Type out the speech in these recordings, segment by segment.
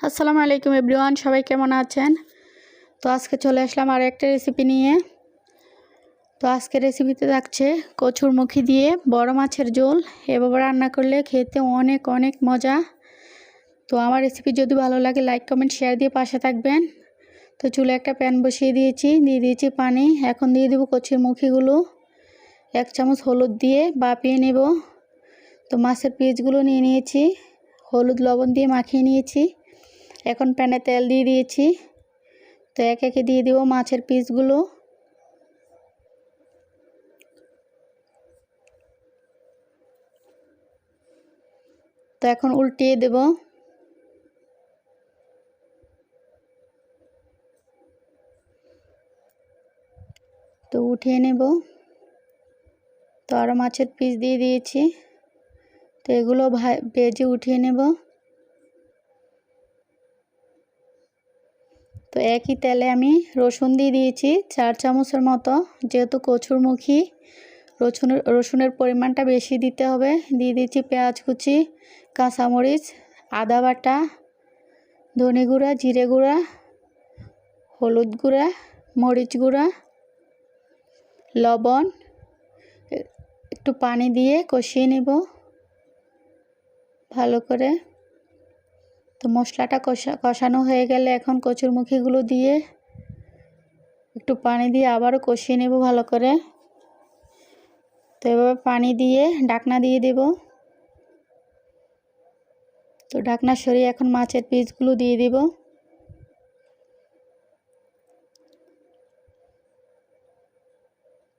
আসসালামু আলাইকুম এভরিওয়ান, সবাই কেমন আছেন? তো আজকে চলে আসলাম আর একটা রেসিপি নিয়ে। তো আজকে রেসিপিতে থাকছে কচুর মুখি দিয়ে বড় মাছের ঝোল। এভাবে রান্না করলে খেতে অনেক অনেক মজা। তো আমার রেসিপি যদি ভালো লাগে লাইক কমেন্ট শেয়ার দিয়ে পাশে থাকবেন। তো চুলে একটা প্যান বসিয়ে দিয়ে দিয়েছি পানি। এখন দিয়ে দেবো কচুর মুখিগুলো। 1 চামচ হলুদ দিয়ে ভাপিয়ে নেব। তো মাছের পিসগুলো নিয়ে নিয়েছি, হলুদ লবণ দিয়ে মাখিয়ে নিয়েছি। এখন প্যানে তেল দিয়ে দিয়েছি। তো একে একে দিয়ে দেব মাছের পিসগুলো। তো এখন উল্টিয়ে দেব। তো উঠিয়ে নেব। তো আরও মাছের পিস দিয়ে দিয়েছি। তো এগুলো ভেজে উঠিয়ে নেব। তো একই তেলে আমি রসুন দিয়ে দিয়েছি 4 চামচের মতো। যেহেতু কচুর মুখি, রসুনের পরিমাণটা বেশি দিতে হবে। দিয়ে দিচ্ছি পেঁয়াজ কুচি, কাঁচামরিচ, আদা বাটা, ধনে গুঁড়া, জিরে গুঁড়া, হলুদ গুঁড়া, মরিচ গুঁড়া, লবণ, একটু পানি দিয়ে কষিয়ে নেব ভালো করে। তো মশলাটা কষানো হয়ে গেলে এখন কচুর মুখিগুলো দিয়ে একটু পানি দিয়ে আবারও কষিয়ে নেব ভালো করে। তো এভাবে পানি দিয়ে ঢাকনা দিয়ে দেব। তো ঢাকনা সরিয়ে এখন মাছের পিসগুলো দিয়ে দেব।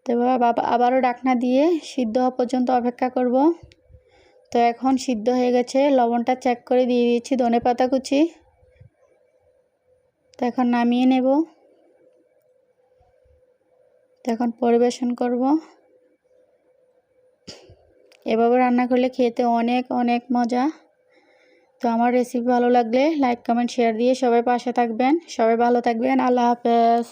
তো আবারও ঢাকনা দিয়ে সিদ্ধ হওয়া পর্যন্ত অপেক্ষা করব। তো এখন সিদ্ধ হয়ে গেছে, লবণটা চেক করে দিয়ে দিয়েছি ধনেপাতা কুচি। তো এখন নামিয়ে নেব। তো এখন পরিবেশন করব। এভাবে রান্না করলে খেতে অনেক অনেক মজা। তো আমার রেসিপি ভালো লাগলে লাইক কমেন্ট শেয়ার দিয়ে সবাই পাশে থাকবেন। সবাই ভালো থাকবেন। আল্লাহ হাফেজ।